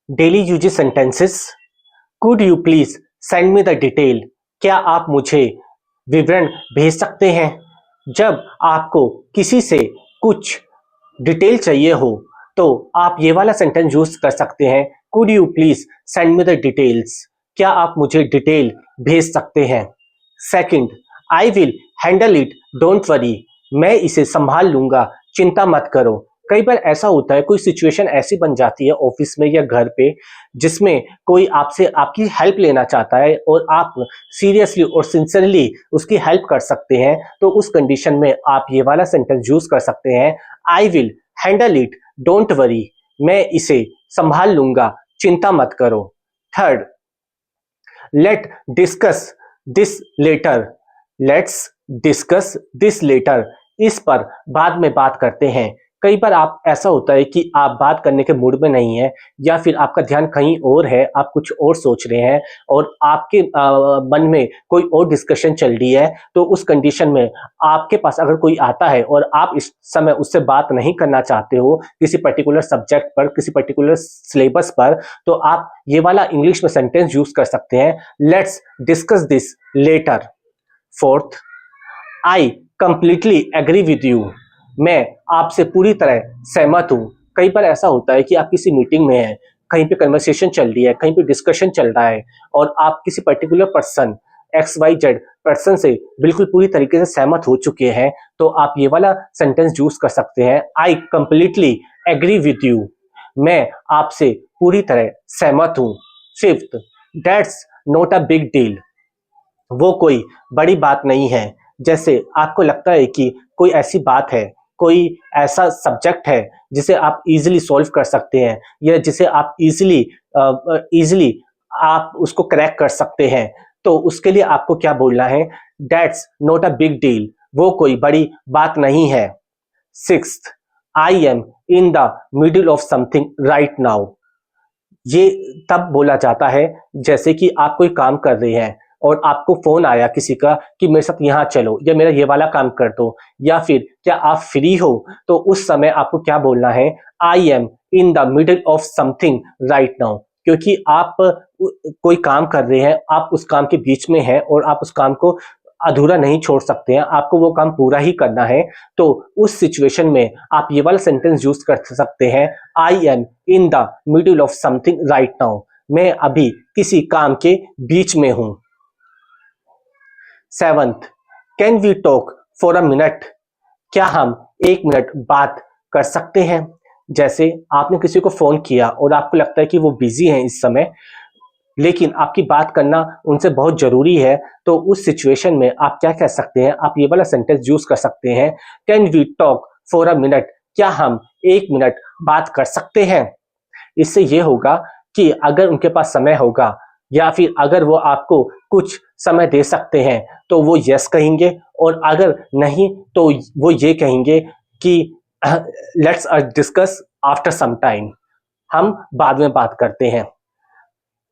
Daily uses sentences. Could you please send me the detail. क्या आप मुझे विवरण भेज सकते हैं? जब आपको किसी से कुछ डिटेल चाहिए हो तो आप ये वाला सेंटेंस यूज कर सकते हैं, could you please send me the details. क्या आप मुझे डिटेल भेज सकते हैं? Second, I will handle it, don't worry. मैं इसे संभाल लूंगा, चिंता मत करो। कई बार ऐसा होता है, कोई सिचुएशन ऐसी बन जाती है ऑफिस में या घर पे जिसमें कोई आपसे आपकी हेल्प लेना चाहता है और आप सीरियसली और सिंसियरली उसकी हेल्प कर सकते हैं, तो उस कंडीशन में आप ये वाला सेंटेंस यूज कर सकते हैं, I will handle it, don't worry. मैं इसे संभाल लूंगा, चिंता मत करो। Third, let discuss this later. Let's discuss this later. इस पर बाद में बात करते हैं। कई बार आप ऐसा होता है कि आप बात करने के मूड में नहीं है या फिर आपका ध्यान कहीं और है, आप कुछ और सोच रहे हैं और आपके मन में कोई और डिस्कशन चल रही है, तो उस कंडीशन में आपके पास अगर कोई आता है और आप इस समय उससे बात नहीं करना चाहते हो किसी पर्टिकुलर सब्जेक्ट पर, किसी पर्टिकुलर सिलेबस पर, तो आप ये वाला इंग्लिश में सेंटेंस यूज कर सकते हैं, let's discuss this later. Fourth, I completely agree with you. मैं आपसे पूरी तरह सहमत हूं। कई बार ऐसा होता है कि आप किसी मीटिंग में हैं, कहीं पे कन्वर्सेशन चल रही है, कहीं पे डिस्कशन चल रहा है और आप किसी पर्टिकुलर पर्सन XYZ पर्सन से बिल्कुल पूरी तरीके से सहमत हो चुके हैं, तो आप ये वाला सेंटेंस यूज कर सकते हैं, I completely agree with you. मैं आपसे पूरी तरह सहमत हूं। Fifth, that's not a big deal. वो कोई बड़ी बात नहीं है। जैसे आपको लगता है कि कोई ऐसी बात है, कोई ऐसा सब्जेक्ट है जिसे आप इजीली सॉल्व कर सकते हैं या जिसे आप इजीली आप उसको क्रैक कर सकते हैं, तो उसके लिए आपको क्या बोलना है, that's not a big deal. वो कोई बड़ी बात नहीं है। Sixth, I am in the middle of something right now. ये तब बोला जाता है जैसे कि आप कोई काम कर रहे हैं और आपको फोन आया किसी का कि मेरे साथ यहाँ चलो या मेरा ये वाला काम कर दो, या फिर क्या आप फ्री हो, तो उस समय आपको क्या बोलना है, आई am in the middle of something right now. क्योंकि आप कोई काम कर रहे हैं, आप उस काम के बीच में हैं और आप उस काम को अधूरा नहीं छोड़ सकते हैं, आपको वो काम पूरा ही करना है, तो उस सिचुएशन में आप ये वाला सेंटेंस यूज कर सकते हैं, I am in the middle of something right now. मैं अभी किसी काम के बीच में हूं। Seventh, can we talk for a minute. क्या हम 1 मिनट बात कर सकते हैं? जैसे आपने किसी को फोन किया और आपको लगता है कि वो बिजी हैं इस समय, लेकिन आपकी बात करना उनसे बहुत जरूरी है, तो उस सिचुएशन में आप क्या कह सकते हैं, आप ये वाला सेंटेंस यूज कर सकते हैं, can we talk for a minute. क्या हम 1 मिनट बात कर सकते हैं? इससे ये होगा कि अगर उनके पास समय होगा या फिर अगर वो आपको कुछ समय दे सकते हैं तो वो यस कहेंगे, और अगर नहीं तो वो ये कहेंगे कि let's discuss after some time. हम बाद में बात करते हैं।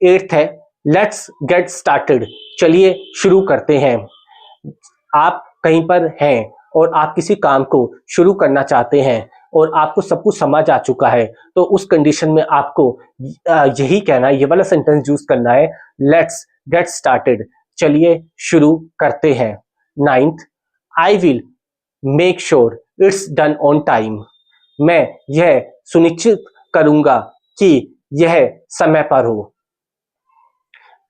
एट्थ है, लेट्स गेट स्टार्टेड। चलिए शुरू करते हैं। आप कहीं पर हैं और आप किसी काम को शुरू करना चाहते हैं और आपको सब कुछ समझ आ चुका है, तो उस कंडीशन में आपको यही कहना है, ये वाला सेंटेंस यूज करना है, लेट्स गेट स्टार्टेड। चलिए शुरू करते हैं। Ninth, I will make sure it's done on time. मैं यह सुनिश्चित करूंगा कि यह समय पर हो।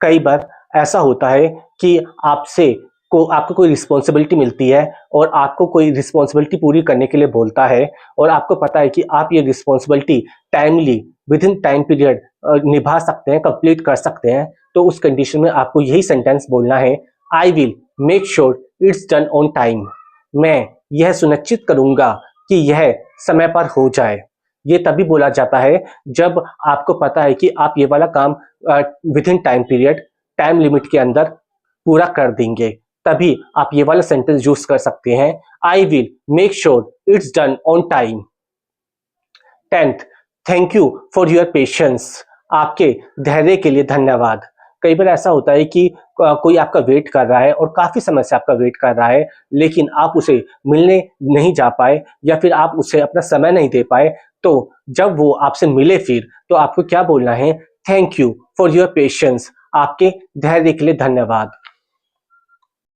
कई बार ऐसा होता है कि आपको कोई रिस्पॉन्सिबिलिटी मिलती है और आपको कोई रिस्पॉन्सिबिलिटी पूरी करने के लिए बोलता है और आपको पता है कि आप ये responsibility timely with in time period निभा सकते हैं, कंप्लीट कर सकते हैं, तो उस कंडीशन में आपको यही सेंटेंस बोलना है, I will make sure it's done on time. मैं यह सुनिश्चित करूंगा कि यह समय पर हो जाए। ये तभी बोला जाता है जब आपको पता है कि आप ये वाला काम with in time period, time limit के अंदर पूरा कर देंगे, तभी आप ये वाला सेंटेंस यूज कर सकते हैं, I will make sure it's done on time. 10th, thank you for your patience. आपके धैर्य के लिए धन्यवाद। कई बार ऐसा होता है कि कोई आपका वेट कर रहा है और काफी समय से आपका वेट कर रहा है, लेकिन आप उसे मिलने नहीं जा पाए या फिर आप उसे अपना समय नहीं दे पाए, तो जब वो आपसे मिले फिर तो आपको क्या बोलना है? Thank you for your patience, आपके धैर्य के लिए धन्यवाद।